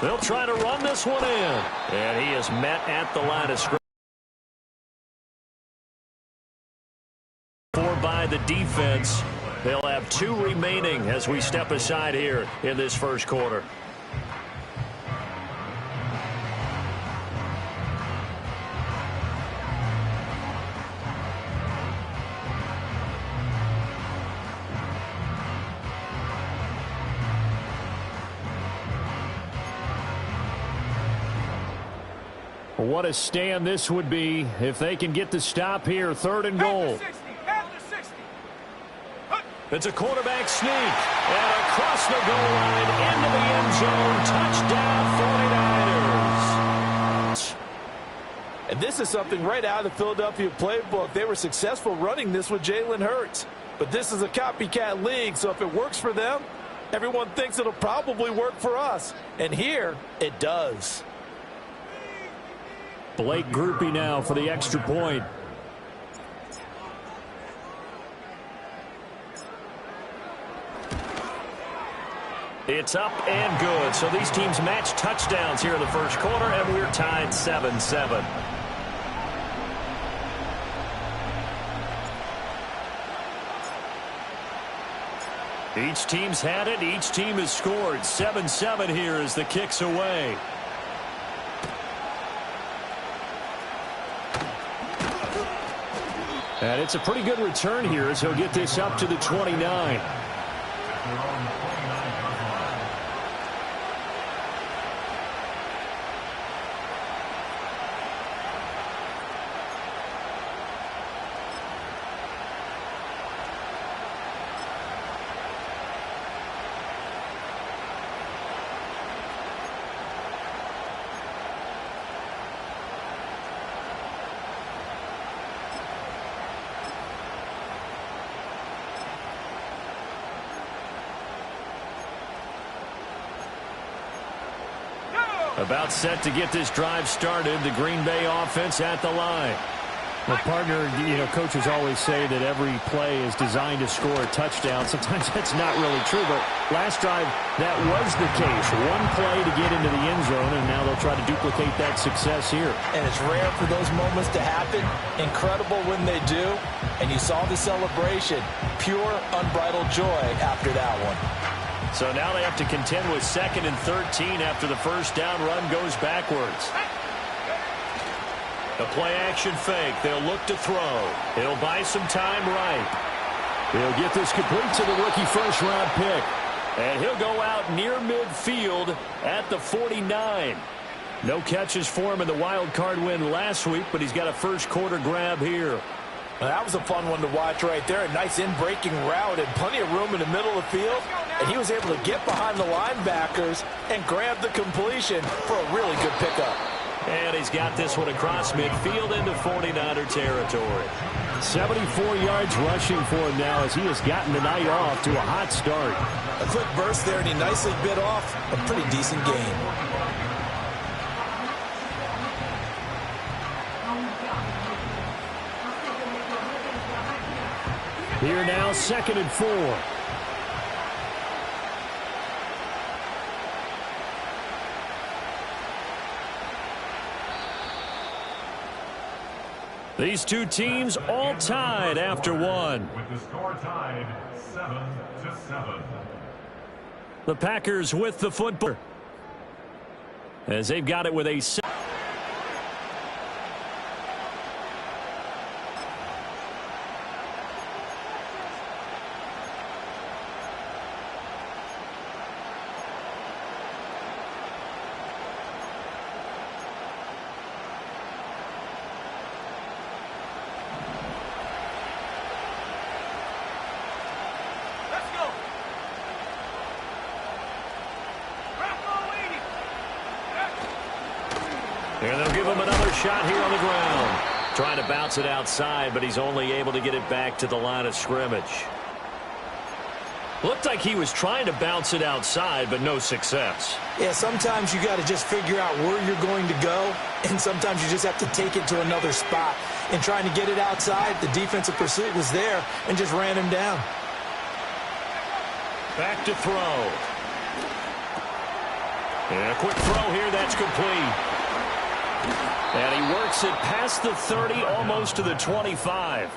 They'll try to run this one in. And he is met at the line of scrimmage. By the defense. They'll have 2 remaining as we step aside here in this first quarter. What a stand this would be if they can get the stop here. 3rd and goal. It's a quarterback sneak. And across the goal line into the end zone. Touchdown 49ers. And this is something right out of the Philadelphia playbook. They were successful running this with Jalen Hurts. But this is a copycat league, so if it works for them, everyone thinks it'll probably work for us. And here, it does. Blake Grupe now for the extra point. It's up and good. So these teams match touchdowns here in the first quarter, and we're tied 7-7. Each team's had it. Each team has scored. 7-7 here as the kick's away. And it's a pretty good return here as he'll get this up to the 29. About set to get this drive started. The Green Bay offense at the line. Well, partner, coaches always say that every play is designed to score a touchdown. Sometimes that's not really true, but last drive, that was the case. One play to get into the end zone, and now they'll try to duplicate that success here. And it's rare for those moments to happen. Incredible when they do. And you saw the celebration. Pure, unbridled joy after that one. So now they have to contend with 2nd and 13 after the first down run goes backwards. The play-action fake. They'll look to throw. He'll buy some time right. He'll get this complete to the rookie first-round pick. And he'll go out near midfield at the 49. No catches for him in the wild card win last week, but he's got a first-quarter grab here. Well, that was a fun one to watch right there. A nice in-breaking route and plenty of room in the middle of the field. And he was able to get behind the linebackers and grab the completion for a really good pickup. And he's got this one across midfield into 49er territory. 74 yards rushing for him now as he has gotten the night off to a hot start. A quick burst there, and he nicely bit off a pretty decent gain. Here now, 2nd and 4. These two teams all tied after one. With the score tied 7-7. The Packers with the football as they've got it with a and they'll give him another shot here on the ground. Trying to bounce it outside, but he's only able to get it back to the line of scrimmage. Looked like he was trying to bounce it outside, but no success. Yeah, sometimes you got to just figure out where you're going to go, and sometimes you just have to take it to another spot. And trying to get it outside, the defensive pursuit was there and just ran him down. Back to throw. And a quick throw here, that's complete. And he works it past the 30, almost to the 25.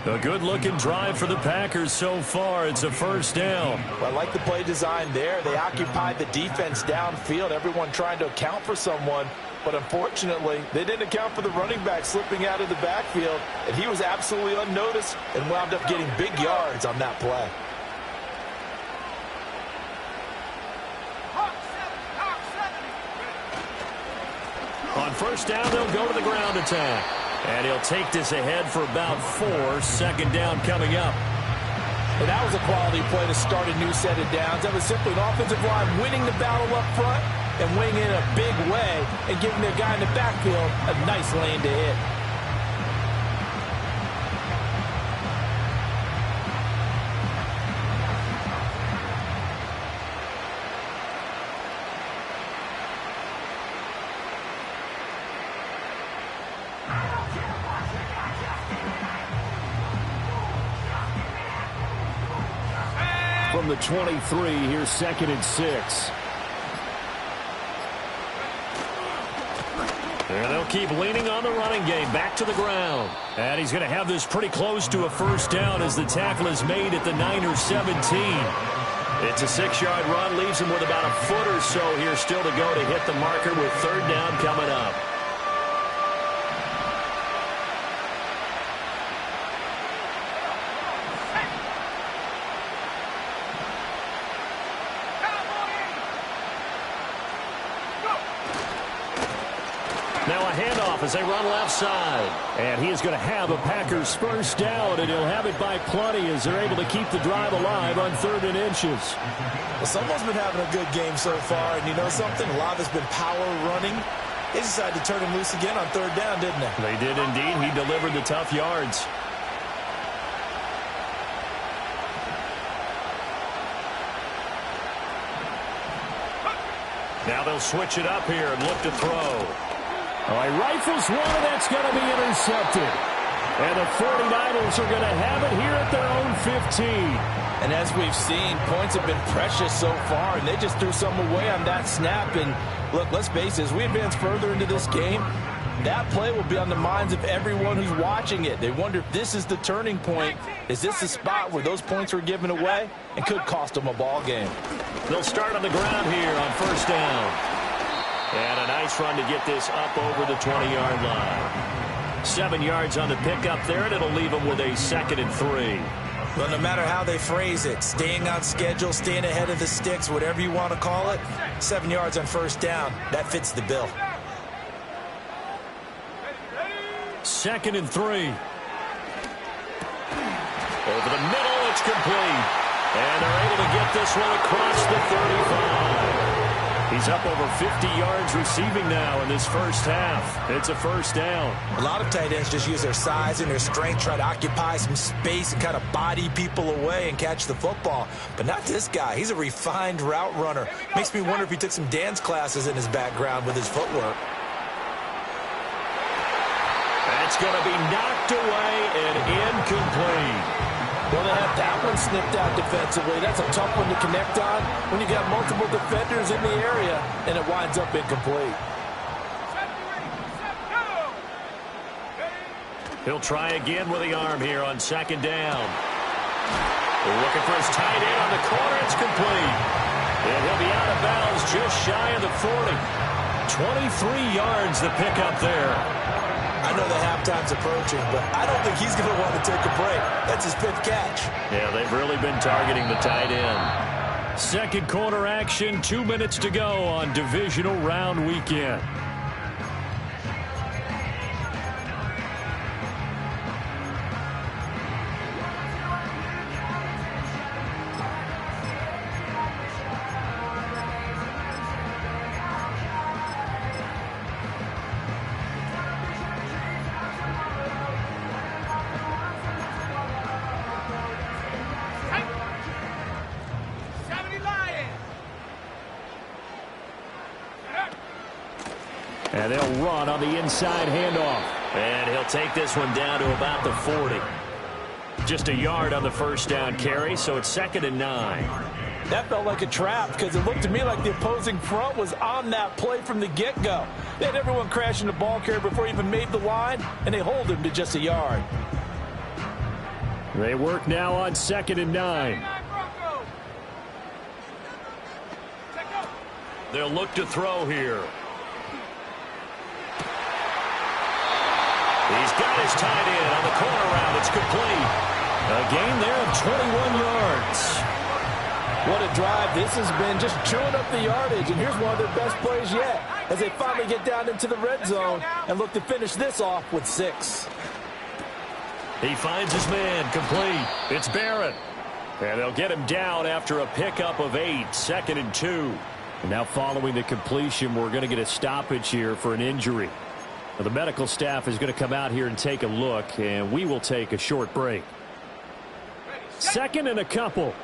A good-looking drive for the Packers so far. It's a first down. Well, I like the play design there. They occupied the defense downfield, everyone trying to account for someone. But unfortunately, they didn't account for the running back slipping out of the backfield. And he was absolutely unnoticed and wound up getting big yards on that play. On first down, they'll go to the ground attack. And he'll take this ahead for about 4. Second down coming up. And that was a quality play to start a new set of downs. That was simply an offensive line winning the battle up front and winning in a big way and giving their guy in the backfield a nice lane to hit. From the 23, here's 2nd and 6. And they'll keep leaning on the running game. Back to the ground. And he's going to have this pretty close to a first down as the tackle is made at the Niners 17. It's a 6-yard run. Leaves him with about a foot or so here still to go to hit the marker with third down coming up. Now a handoff as they run left side. And he is going to have a Packers first down, and he'll have it by plenty as they're able to keep the drive alive on 3rd and inches. Well, someone's been having a good game so far, and you know something? A lot has been power running. They decided to turn him loose again on 3rd down, didn't they? They did indeed. He delivered the tough yards. Now they'll switch it up here and look to throw. All right, rifles one, and that's going to be intercepted. And the 49ers are going to have it here at their own 15. And as we've seen, points have been precious so far, and they just threw some away on that snap. And look, let's face it, as we advance further into this game, that play will be on the minds of everyone who's watching it. They wonder if this is the turning point. Is this the spot where those points were given away and could cost them a ball game? They'll start on the ground here on first down. And a nice run to get this up over the 20-yard line. 7 yards on the pickup there, and it'll leave them with a 2nd and 3. Well, no matter how they phrase it, staying on schedule, staying ahead of the sticks, whatever you want to call it, 7 yards on first down, that fits the bill. 2nd and 3. Over the middle, it's complete. And they're able to get this one across the 35. He's up over 50 yards receiving now in this first half. It's a first down. A lot of tight ends just use their size and their strength, try to occupy some space and kind of body people away and catch the football. But not this guy. He's a refined route runner. Makes me wonder if he took some dance classes in his background with his footwork. That's going to be knocked away and incomplete. Well, they have that one snipped out defensively. That's a tough one to connect on when you got multiple defenders in the area, and it winds up incomplete. He'll try again with the arm here on 2nd down. They're looking for his tight end on the corner. It's complete. And he'll be out of bounds just shy of the 40. 23 yards the pickup there. I know the halftime's approaching, but I don't think he's going to want to take a break. That's his 5th catch. Yeah, they've really been targeting the tight end. Second quarter action, 2 minutes to go on divisional round weekend. And they'll run on the inside handoff. And he'll take this one down to about the 40. Just a yard on the first down carry, so it's 2nd and 9. That felt like a trap because it looked to me like the opposing front was on that play from the get-go. They had everyone crashing the ball carrier before he even made the line, and they hold him to just a yard. They work now on 2nd and 9. They'll look to throw here. He's got his tight end on the corner route. It's complete. A gain there of 21 yards. What a drive this has been, just chewing up the yardage. And here's one of their best plays yet as they finally get down into the red zone and look to finish this off with 6. He finds his man, complete. It's Barrett. And they'll get him down after a pickup of 8, 2nd and 2. And now following the completion, we're going to get a stoppage here for an injury. Now, the medical staff is going to come out here and take a look, and we will take a short break. 2nd and a couple.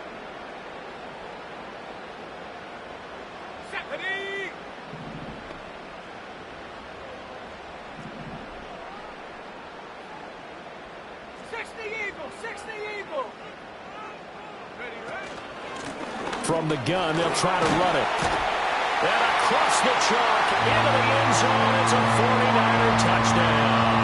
From the gun, they'll try to run it. And across the chalk, into the end zone. It's a 49er touchdown.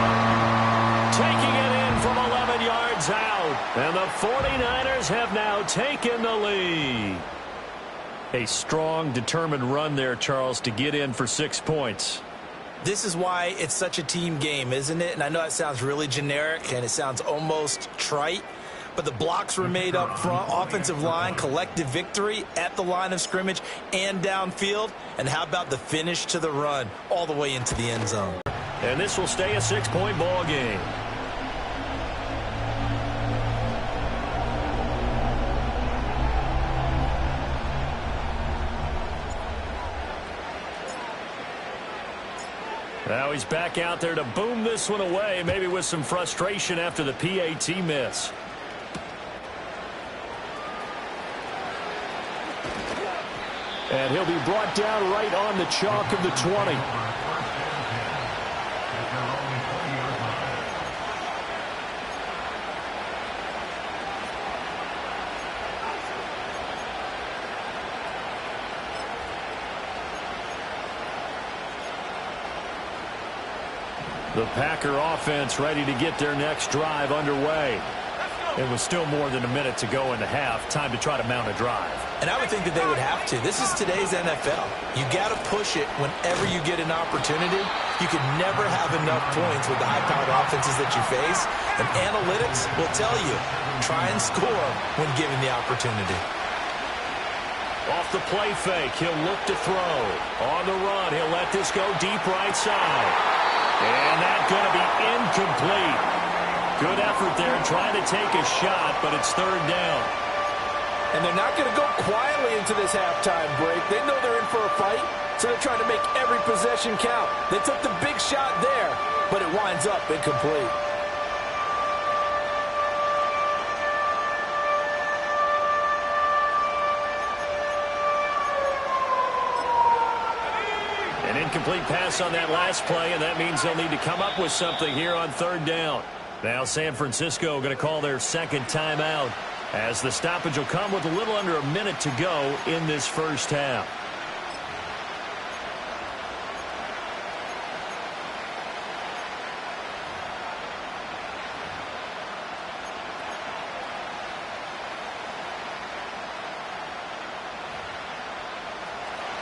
Taking it in from 11 yards out. And the 49ers have now taken the lead. A strong, determined run there, Charles, to get in for 6 points. This is why it's such a team game, isn't it? And I know it sounds really generic and it sounds almost trite, but the blocks were made up front, offensive line, collective victory at the line of scrimmage and downfield. And how about the finish to the run all the way into the end zone? And this will stay a 6-point ball game. Now he's back out there to boom this one away, maybe with some frustration after the PAT miss. And he'll be brought down right on the chalk of the 20. The Packer offense ready to get their next drive underway. It was still more than a minute to go in the half. Time to try to mount a drive. And I would think that they would have to. This is today's NFL. You got to push it whenever you get an opportunity. You can never have enough points with the high-powered offenses that you face. And analytics will tell you, try and score when given the opportunity. Off the play fake, he'll look to throw. On the run, he'll let this go deep right side. And that's going to be incomplete. Good effort there trying to take a shot, but it's 3rd down. And they're not going to go quietly into this halftime break. They know they're in for a fight, so they're trying to make every possession count. They took the big shot there, but it winds up incomplete. An incomplete pass on that last play, and that means they'll need to come up with something here on 3rd down. Now San Francisco going to call their 2nd timeout as the stoppage will come with a little under a minute to go in this first half.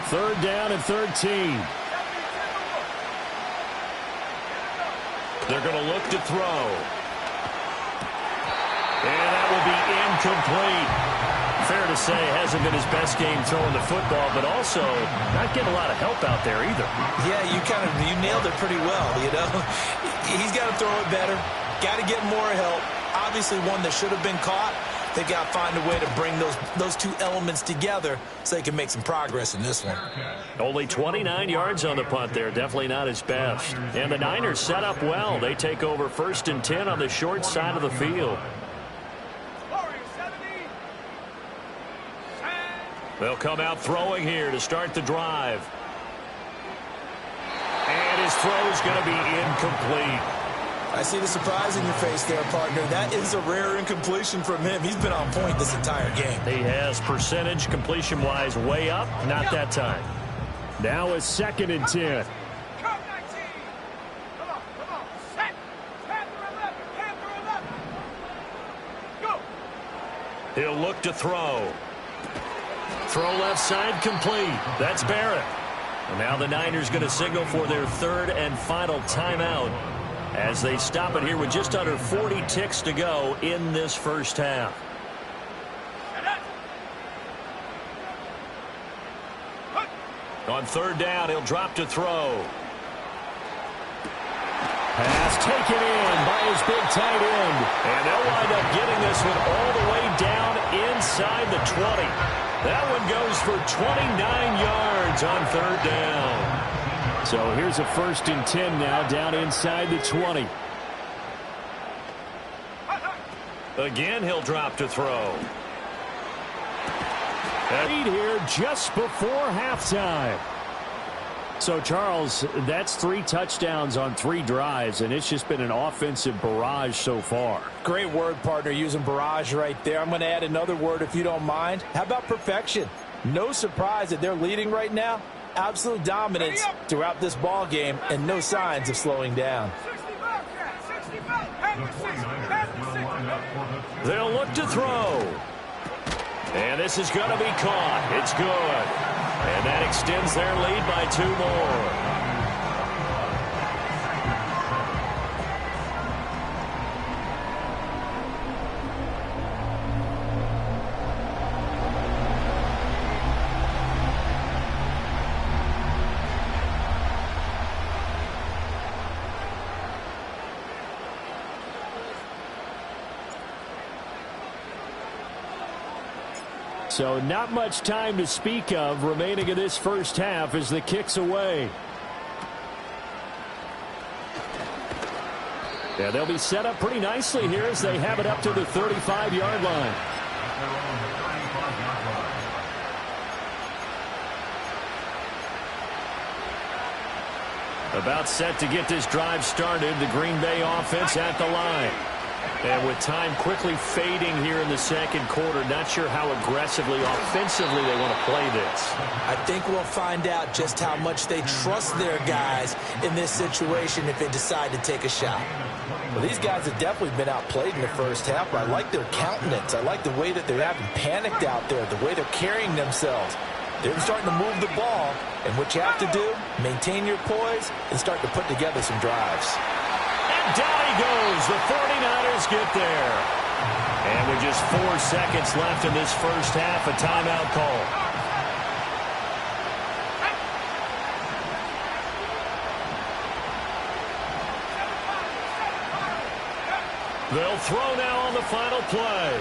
Third down and 13. They're going to look to throw. And that will be incomplete. Fair to say, hasn't been his best game throwing the football, but also not getting a lot of help out there either. Yeah, you nailed it pretty well, you know. He's got to throw it better. Got to get more help. Obviously one that should have been caught. They got to find a way to bring those two elements together so they can make some progress in this one. Only 29 yards on the punt there. Definitely not his best. And the Niners set up well. They take over 1st and 10 on the short side of the field. They'll come out throwing here to start the drive. And his throw is going to be incomplete. I see the surprise in your face there, partner. That is a rare incompletion from him. He's been on point this entire game. He has percentage completion-wise way up. Not that time. Now a 2nd and 10. He'll look to throw. Throw left side complete. That's Barrett. And now the Niners going to signal for their 3rd and final timeout as they stop it here with just under 40 ticks to go in this first half. On 3rd down, he'll drop to throw. Pass taken in by his big tight end. And they'll wind up getting this one all the way down inside the 20. That one goes for 29 yards on 3rd down. So here's a 1st and 10 now down inside the 20. Again, he'll drop to throw. Lead here just before halftime. So, Charles, that's 3 touchdowns on 3 drives, and it's just been an offensive barrage so far. Great word, partner, using barrage right there. I'm going to add another word if you don't mind. How about perfection? No surprise that they're leading right now. Absolute dominance throughout this ball game and no signs of slowing down. They'll look to throw. And this is going to be caught. It's good. And that extends their lead by 2 more. So not much time to speak of remaining in this first half as the kick's away. Yeah, they'll be set up pretty nicely here as they have it up to the 35-yard line. About set to get this drive started, the Green Bay offense at the line. And with time quickly fading here in the second quarter, not sure how aggressively, offensively they want to play this. I think we'll find out just how much they trust their guys in this situation if they decide to take a shot. Well, these guys have definitely been outplayed in the first half, but I like their countenance. I like the way that they haven't panicked out there, the way they're carrying themselves. They're starting to move the ball, and what you have to do, maintain your poise and start to put together some drives. And down he goes. The 49ers get there. And with just 4 seconds left in this first half, a timeout call. They'll throw now on the final play.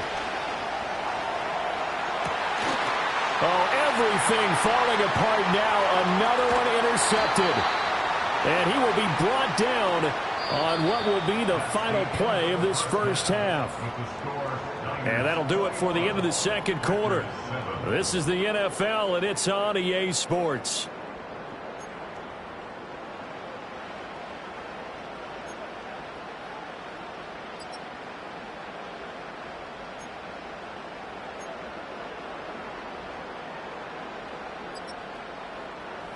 Oh, everything falling apart now. Another one intercepted. And he will be brought down on what will be the final play of this first half. And that'll do it for the end of the second quarter. This is the NFL, and it's on EA Sports.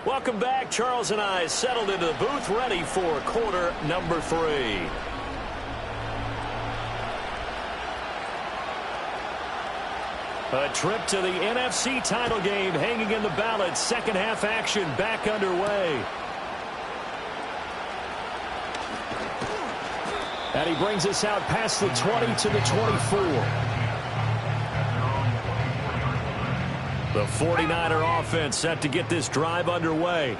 Welcome back. Charles and I settled into the booth, ready for quarter number 3. A trip to the NFC title game hanging in the balance. Second half action back underway. And he brings us out past the 20 to the 24. The 49er offense set to get this drive underway.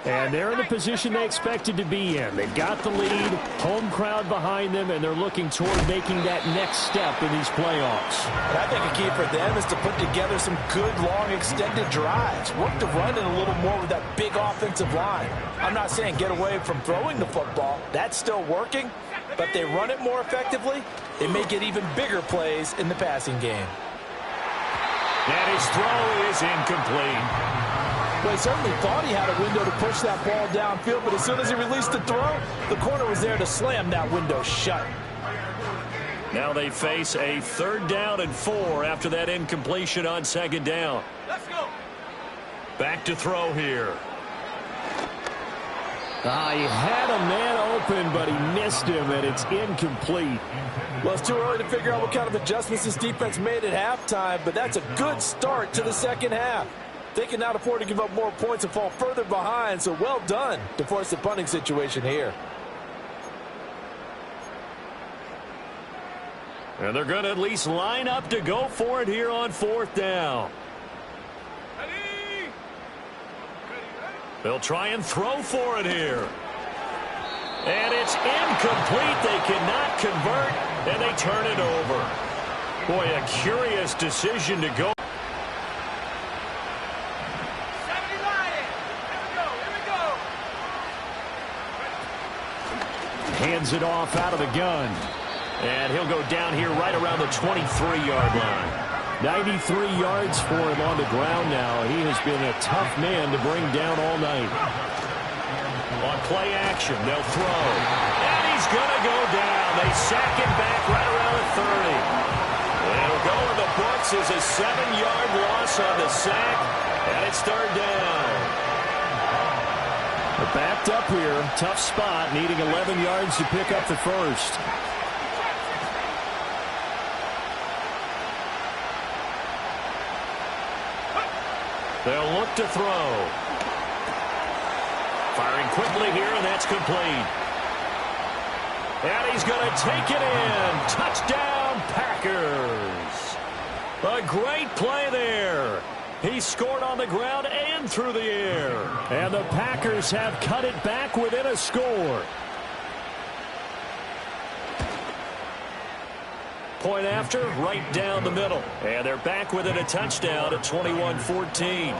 And they're in the position they expected to be in. They've got the lead, home crowd behind them, and they're looking toward making that next step in these playoffs. And I think a key for them is to put together some good, long, extended drives. Work the run in a little more with that big offensive line. I'm not saying get away from throwing the football. That's still working. But they run it more effectively, they may get even bigger plays in the passing game. And his throw is incomplete. Well, he certainly thought he had a window to push that ball downfield, but as soon as he released the throw, the corner was there to slam that window shut. Now they face a 3rd down and 4 after that incompletion on 2nd down. Let's go. Back to throw here. He had a man open, but he missed him, and it's incomplete. Well, it's too early to figure out what kind of adjustments this defense made at halftime, but that's a good start to the second half. They can not afford to give up more points and fall further behind, so well done to force the punting situation here. And they're going to at least line up to go for it here on 4th down. They'll try and throw for it here. And it's incomplete. They cannot convert, and they turn it over. Boy, a curious decision to go. Hands it off out of the gun. And he'll go down here right around the 23-yard line. 93 yards for him on the ground now. He has been a tough man to bring down all night. On play action, they'll throw. And he's going to go down. They sack him back right around the 30. It'll go in the books as a 7-yard loss on the sack. And it's 3rd down. They're backed up here. Tough spot, needing 11 yards to pick up the first. They'll look to throw. Firing quickly here, and that's complete. And he's going to take it in. Touchdown, Packers. A great play there. He scored on the ground and through the air. And the Packers have cut it back within a score. Point after, right down the middle. And they're back within a touchdown at 21-14.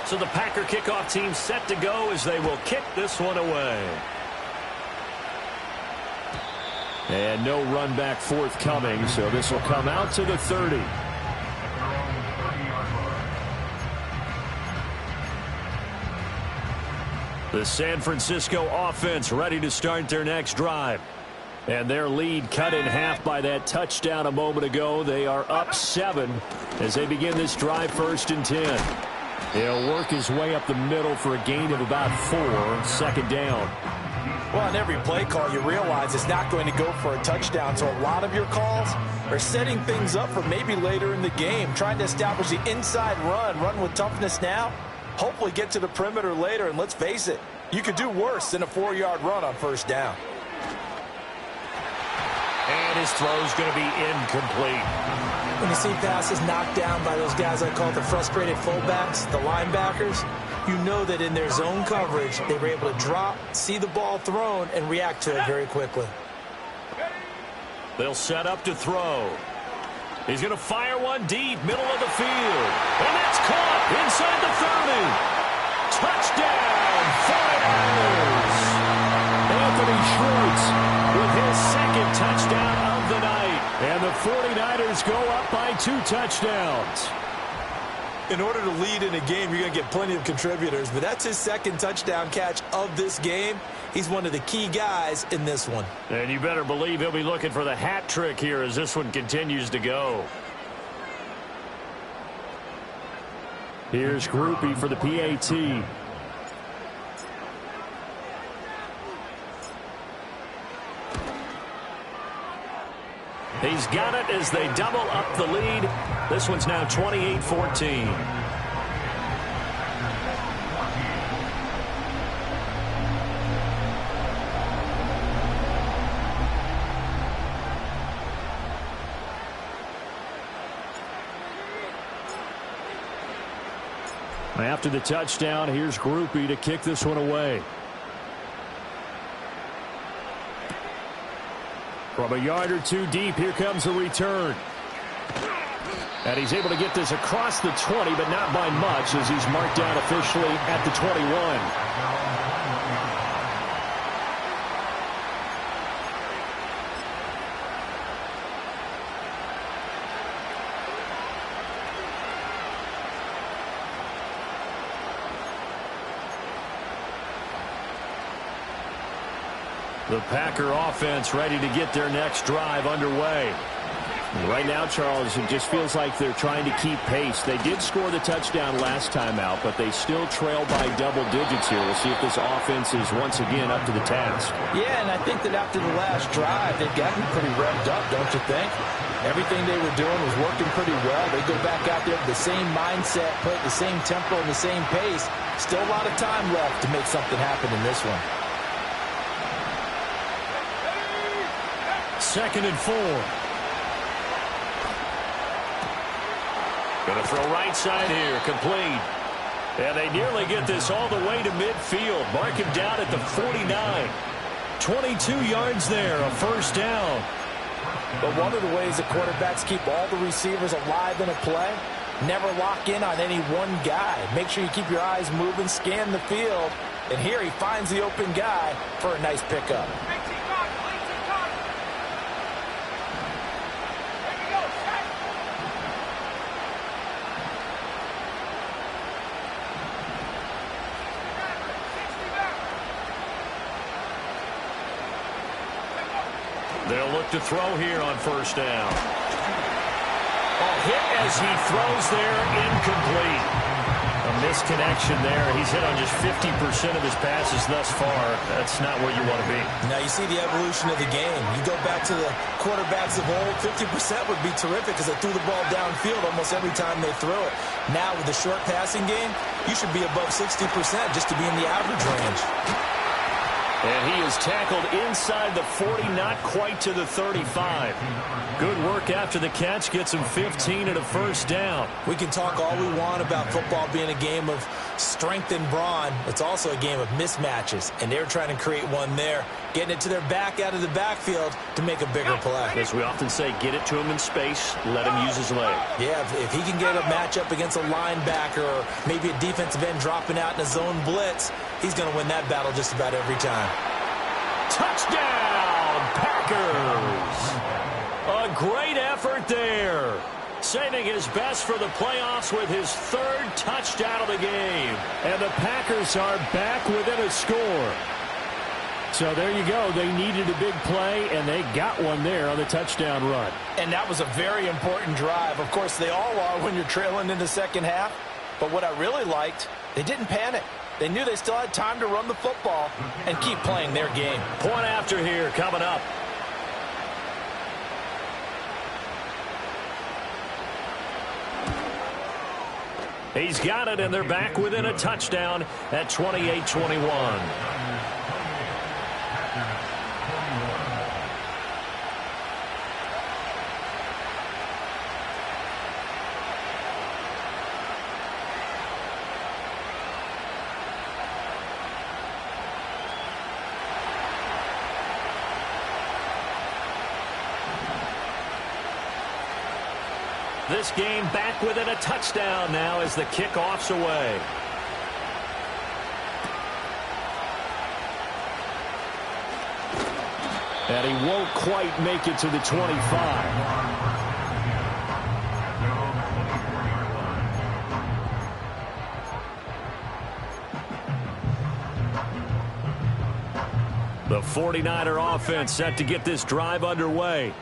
So the Packer kickoff team set to go as they will kick this one away. And no run back forthcoming, so this will come out to the 30. The San Francisco offense ready to start their next drive. And their lead cut in half by that touchdown a moment ago. They are up 7 as they begin this drive 1st and 10. He'll work his way up the middle for a gain of about 4, 2nd down. Well, on every play call, you realize it's not going to go for a touchdown, so a lot of your calls are setting things up for maybe later in the game, trying to establish the inside run with toughness now. Hopefully get to the perimeter later, and let's face it, you could do worse than a 4-yard run on 1st down. And his throw's going to be incomplete. When you see passes knocked down by those guys I call the frustrated fullbacks, the linebackers, you know that in their zone coverage, they were able to drop, see the ball thrown, and react to it very quickly. They'll set up to throw. He's going to fire one deep, middle of the field. And that's caught inside the 30. Touchdown, 49ers. Anthony Schwartz with his 2nd touchdown of the night. And the 49ers go up by 2 touchdowns. In order to lead in a game, you're going to get plenty of contributors, but that's his 2nd touchdown catch of this game. He's one of the key guys in this one. And you better believe he'll be looking for the hat trick here as this one continues to go. Here's Grupe for the PAT. He's got it as they double up the lead. This one's now 28-14. After the touchdown, here's Grupe to kick this one away. From a yard or 2 deep, here comes the return. And he's able to get this across the 20, but not by much as he's marked down officially at the 21. The Packer offense ready to get their next drive underway. Right now, Charles, it just feels like they're trying to keep pace. They did score the touchdown last time out, but they still trail by double digits here. We'll see if this offense is once again up to the task. Yeah, and I think that after the last drive, they've got to be pretty revved up, don't you think? Everything they were doing was working pretty well. They go back out there with the same mindset, play at the same tempo and the same pace. Still a lot of time left to make something happen in this one. 2nd and 4. Going to throw right side here, complete. And they nearly get this all the way to midfield. Mark him down at the 49. 22 yards there, a first down. But one of the ways that quarterbacks keep all the receivers alive in a play, never lock in on any one guy. Make sure you keep your eyes moving, scan the field. And here he finds the open guy for a nice pickup. They'll look to throw here on first down. Hit as he throws there, incomplete. A misconnection there. He's hit on just 50% of his passes thus far. That's not where you want to be. Now you see the evolution of the game. You go back to the quarterbacks of old, 50% would be terrific because they threw the ball downfield almost every time they threw it. Now with the short passing game, you should be above 60% just to be in the average range. And he is tackled inside the 40, not quite to the 35. Good work after the catch, gets him 15 and a first down. We can talk all we want about football being a game of strength and brawn. It's also a game of mismatches, and they're trying to create one there, getting it to their back out of the backfield to make a bigger play. As we often say, get it to him in space, let him use his leg. Yeah, if he can get a matchup against a linebacker or maybe a defensive end dropping out in a zone blitz, he's going to win that battle just about every time. Touchdown, Packers! A great effort there. Saving his best for the playoffs with his 3rd touchdown of the game. And the Packers are back within a score. So there you go. They needed a big play, and they got one there on the touchdown run. And that was a very important drive. Of course, they all are when you're trailing in the second half. But what I really liked, they didn't panic. They knew they still had time to run the football and keep playing their game. Point after here coming up. He's got it, and they're back within a touchdown at 28-21. This game back within a touchdown now as the kickoff's away. And he won't quite make it to the 25. The 49er offense set to get this drive underway.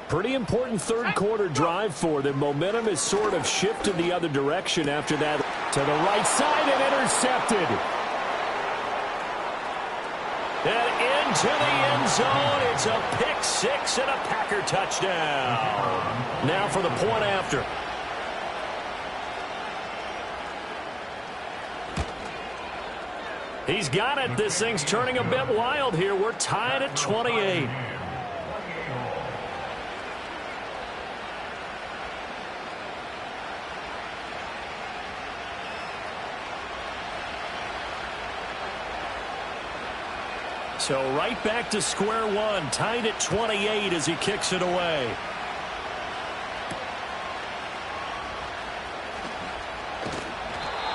Pretty important third-quarter drive for them. Momentum has sort of shifted the other direction after that. To the right side and intercepted. And into the end zone. It's a pick six and a Packer touchdown. Now for the point after. He's got it. This thing's turning a bit wild here. We're tied at 28. So right back to square one, tied at 28 as he kicks it away.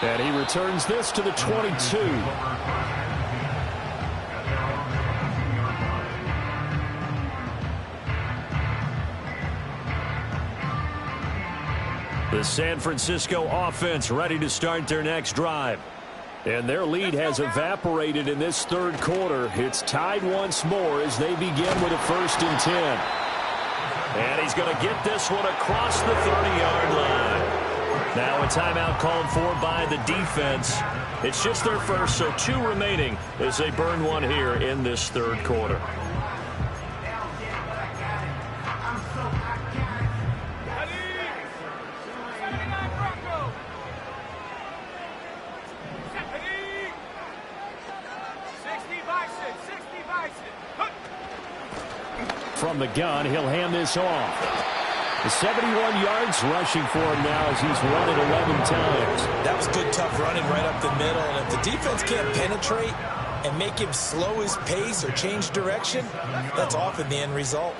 And he returns this to the 22. The San Francisco offense ready to start their next drive. And their lead has evaporated in this third quarter. It's tied once more as they begin with a 1st and 10. And he's going to get this one across the 30-yard line. Now a timeout called for by the defense. It's just their first, so 2 remaining as they burn one here in this third quarter. From the gun, he'll hand this off. The 71 yards rushing for him now as he's run it 11 times. That was good, tough running right up the middle. And if the defense can't penetrate and make him slow his pace or change direction, that's often the end result.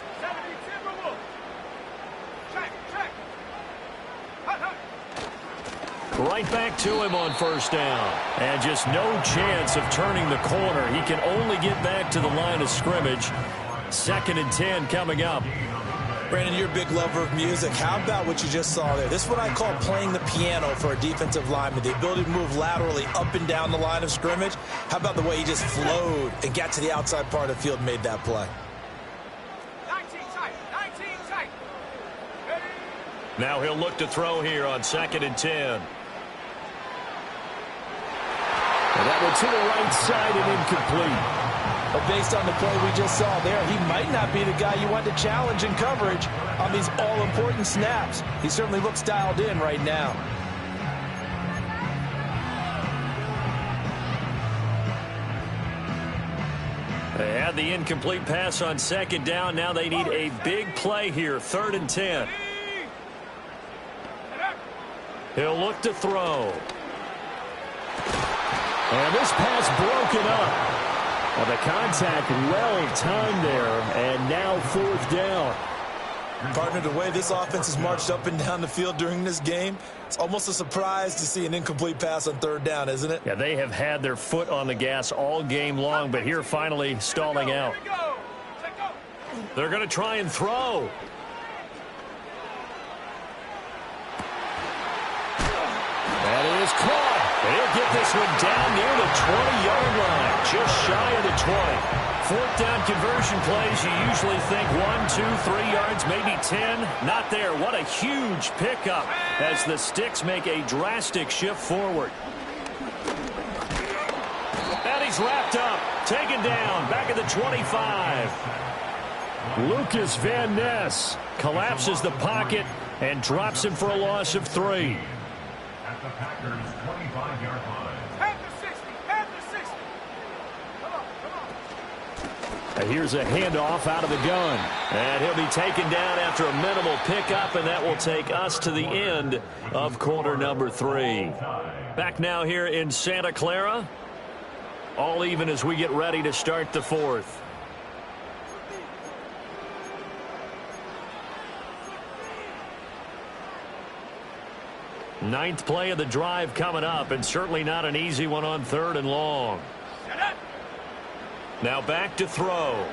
Right back to him on 1st down. And just no chance of turning the corner. He can only get back to the line of scrimmage. 2nd and 10 coming up. Brandon, you're a big lover of music. How about what you just saw there? This is what I call playing the piano for a defensive lineman. The ability to move laterally up and down the line of scrimmage. How about the way he just flowed and got to the outside part of the field and made that play? 19 tight. Ready? Now he'll look to throw here on 2nd and 10. And that one to the right side and incomplete. But based on the play we just saw there, he might not be the guy you want to challenge in coverage on these all-important snaps. He certainly looks dialed in right now. They had the incomplete pass on 2nd down. Now they need a big play here, 3rd and 10. He'll look to throw. And this pass broken up. Well, the contact well timed there, and now 4th down. Partner, the way this offense has marched up and down the field during this game, it's almost a surprise to see an incomplete pass on 3rd down, isn't it? Yeah, they have had their foot on the gas all game long, but here finally stalling out. They're going to try and throw. That is caught. They'll get this one down near the 20-yard line, just shy of the 20. 4th down conversion plays, you usually think 1, 2, 3 yards, maybe 10. Not there. What a huge pickup as the Sticks make a drastic shift forward. And he's wrapped up, taken down, back at the 25. Lucas Van Ness collapses the pocket and drops him for a loss of 3. At the Packers' 25-yard line. Head to 60. Come on. Here's a handoff out of the gun. And he'll be taken down after a minimal pickup, and that will take us to the end of quarter number 3. Back now here in Santa Clara. All even as we get ready to start the 4th. Ninth play of the drive coming up, and certainly not an easy one on 3rd and long. Now back to throw.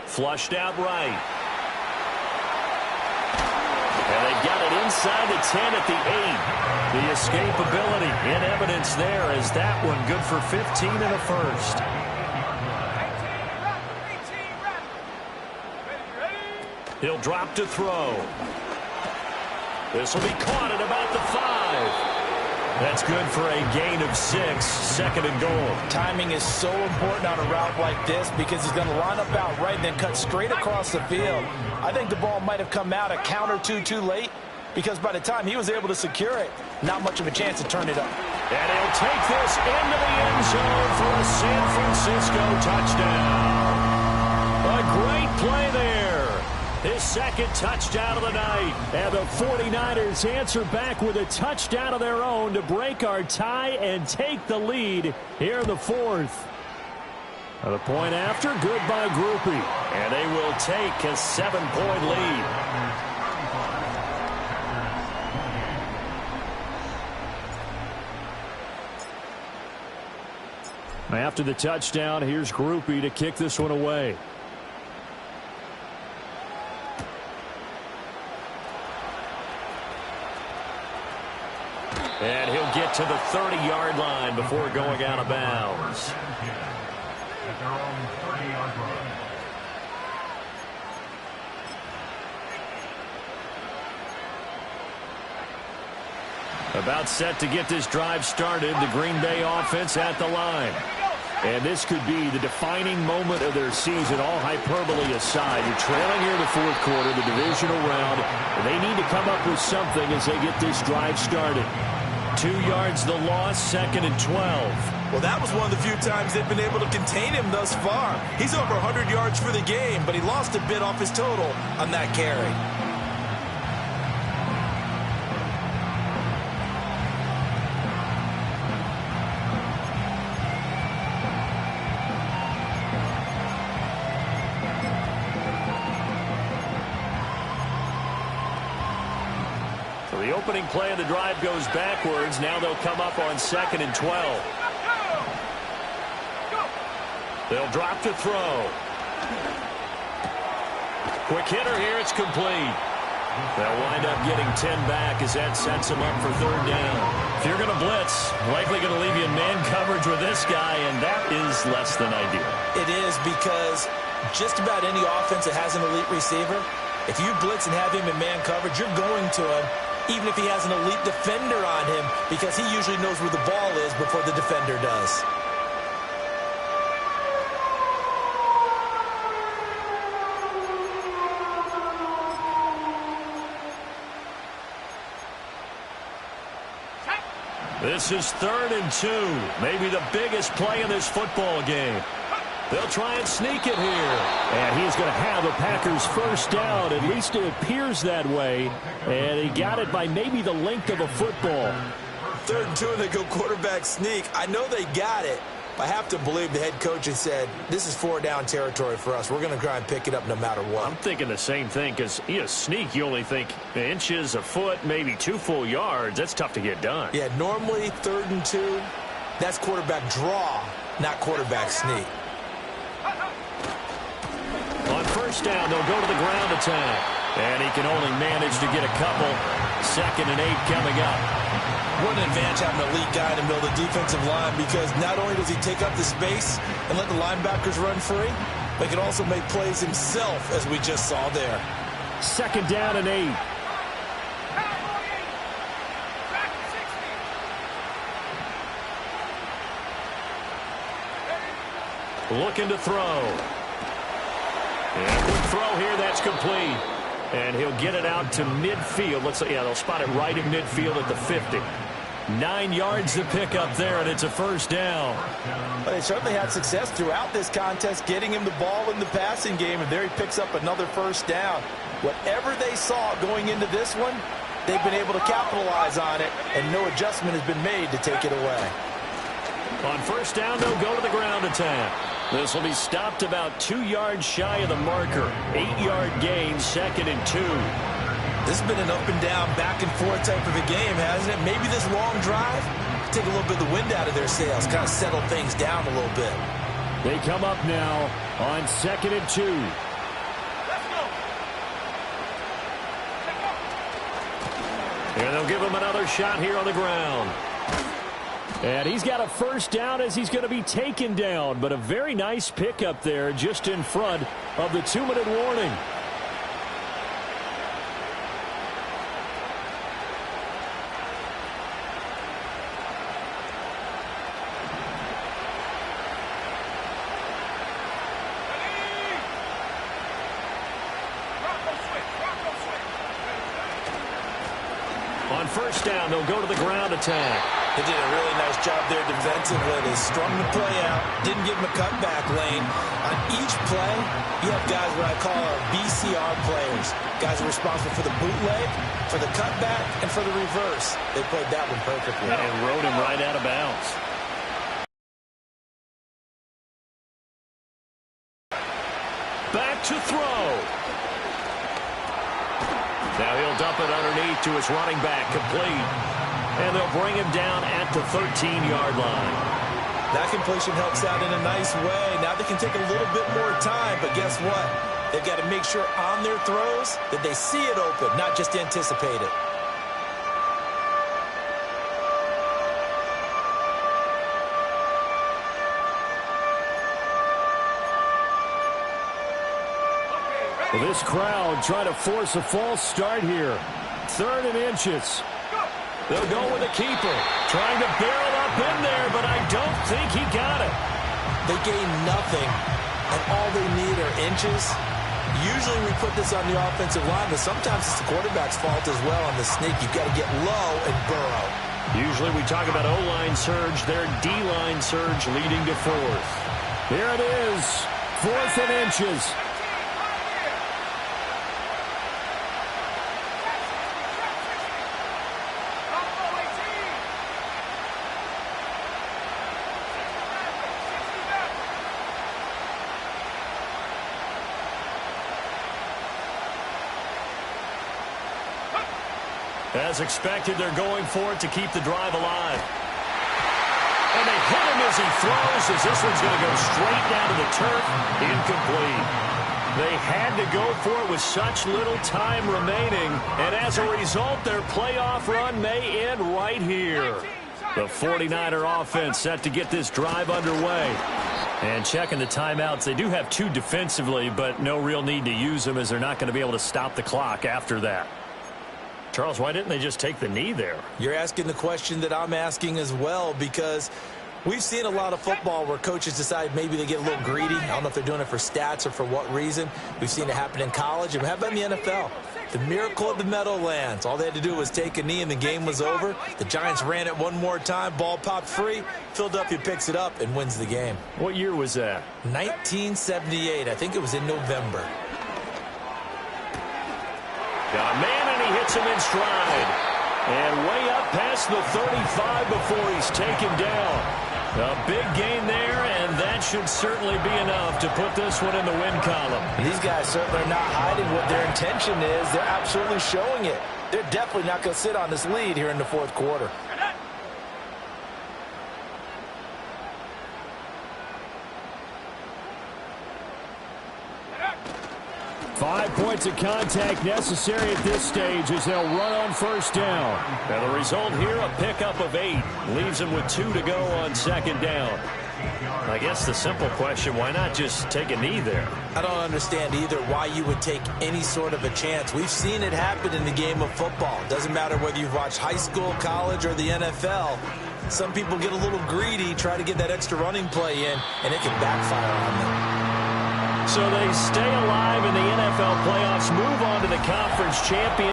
Flushed out right. And they got it inside the 10 at the 8. The escapability in evidence there as that one good for 15 and a 1st. He'll drop to throw. This will be caught at about the 5. That's good for a gain of 6, 2nd and goal. Timing is so important on a route like this because he's going to line up out right and then cut straight across the field. I think the ball might have come out a count or two too late because by the time he was able to secure it, not much of a chance to turn it up. And he'll take this into the end zone for a San Francisco touchdown. A great play there. His 2nd touchdown of the night. And the 49ers answer back with a touchdown of their own to break our tie and take the lead here in the 4th. And the point after, good by Grupe. And they will take a 7-point lead. After the touchdown, here's Grupe to kick this one away. And he'll get to the 30-yard line before going out of bounds. At their own 30-yard line. About set to get this drive started, the Green Bay offense at the line. And this could be the defining moment of their season, all hyperbole aside. You're trailing here in the fourth quarter, the divisional round. And they need to come up with something as they get this drive started. 2 yards the loss, 2nd and 12. Well, that was one of the few times they've been able to contain him thus far. He's over 100 yards for the game, but he lost a bit off his total on that carry. The opening play of the drive goes backwards. Now they'll come up on 2nd and 12. They'll drop to throw. Quick hitter here. It's complete. They'll wind up getting 10 back as that sets them up for 3rd down. If you're going to blitz, likely going to leave you in man coverage with this guy, and that is less than ideal. It is, because just about any offense that has an elite receiver, if you blitz and have him in man coverage, you're going to him, even if he has an elite defender on him, because he usually knows where the ball is before the defender does. This is 3rd and 2, maybe the biggest play in this football game. They'll try and sneak it here. And he's going to have a Packers first down. At least it appears that way. And he got it by maybe the length of a football. 3rd and 2, and they go quarterback sneak. I know they got it. I have to believe the head coach has said, this is 4-down territory for us. We're going to try and pick it up no matter what. I'm thinking the same thing, because sneak, you only think inches, a foot, maybe 2 full yards. That's tough to get done. Yeah, normally 3rd and 2, that's quarterback draw, not quarterback sneak. On 1st down, they'll go to the ground attack. And he can only manage to get a couple. 2nd and 8 coming up. What an advantage having an elite guy in the middle of the defensive line, because not only does he take up the space and let the linebackers run free, but he can also make plays himself, as we just saw there. 2nd down and 8. Looking to throw. And a quick throw here, that's complete. And he'll get it out to midfield. Let's say, they'll spot it right in midfield at the 50. 9 yards to pick up there, and it's a 1st down. But they certainly had success throughout this contest, getting him the ball in the passing game, and there he picks up another 1st down. Whatever they saw going into this one, they've been able to capitalize on it, and no adjustment has been made to take it away. On 1st down, they'll go to the ground attack. This will be stopped about 2 yards shy of the marker. 8-yard gain, 2nd and 2. This has been an up and down, back and forth type of a game, hasn't it? Maybe this long drive take a little bit of the wind out of their sails, kind of settle things down a little bit. They come up now on 2nd and 2. And they'll give him another shot here on the ground. And he's got a 1st down as he's going to be taken down. But a very nice pickup there just in front of the 2-minute warning. On 1st down, they'll go to the ground attack. They did a really nice job there defensively. They strung the play out, didn't give him a cutback lane. On each play, you have guys what I call our BCR players. Guys are responsible for the bootleg, for the cutback, and for the reverse. They played that one perfectly. And rode him right out of bounds. Back to throw. Now he'll dump it underneath to his running back, complete. And they'll bring him down at the 13-yard line. That completion helps out in a nice way. Now they can take a little bit more time, but guess what? They've got to make sure on their throws that they see it open, not just anticipate it. Well, this crowd trying to force a false start here. 3rd and inches. They'll go with the keeper. Trying to barrel up in there, but I don't think he got it. They gain nothing, and all they need are inches. Usually we put this on the offensive line, but sometimes it's the quarterback's fault as well on the sneak. You've got to get low and burrow. Usually we talk about O-line surge. Their D-line surge leading to 4th. Here it is. 4th and inches. As expected, they're going for it to keep the drive alive. And they hit him as he throws, as this one's going to go straight down to the turf. Incomplete. They had to go for it with such little time remaining, and as a result, their playoff run may end right here. The 49er offense set to get this drive underway. And checking the timeouts, they do have 2 defensively, but no real need to use them as they're not going to be able to stop the clock after that. Charles, why didn't they just take the knee there? You're asking the question that I'm asking as well, because we've seen a lot of football where coaches decide maybe they get a little greedy. I don't know if they're doing it for stats or for what reason. We've seen it happen in college, and how about in the NFL? The miracle of the Meadowlands. All they had to do was take a knee, and the game was over. The Giants ran it one more time. Ball popped free. Philadelphia picks it up and wins the game. What year was that? 1978. I think it was in November. Got a man, and he hits him in stride. And way up past the 35 before he's taken down. A big gain there, and that should certainly be enough to put this one in the win column. These guys certainly are not hiding what their intention is. They're absolutely showing it. They're definitely not going to sit on this lead here in the 4th quarter. 5 points of contact necessary at this stage as they'll run on 1st down. And the result here, a pickup of 8. Leaves them with 2 to go on 2nd down. I guess the simple question, why not just take a knee there? I don't understand either why you would take any sort of a chance. We've seen it happen in the game of football. Doesn't matter whether you've watched high school, college, or the NFL. Some people get a little greedy, try to get that extra running play in, and it can backfire on them. So they stay alive in the NFL playoffs, move on to the conference champion.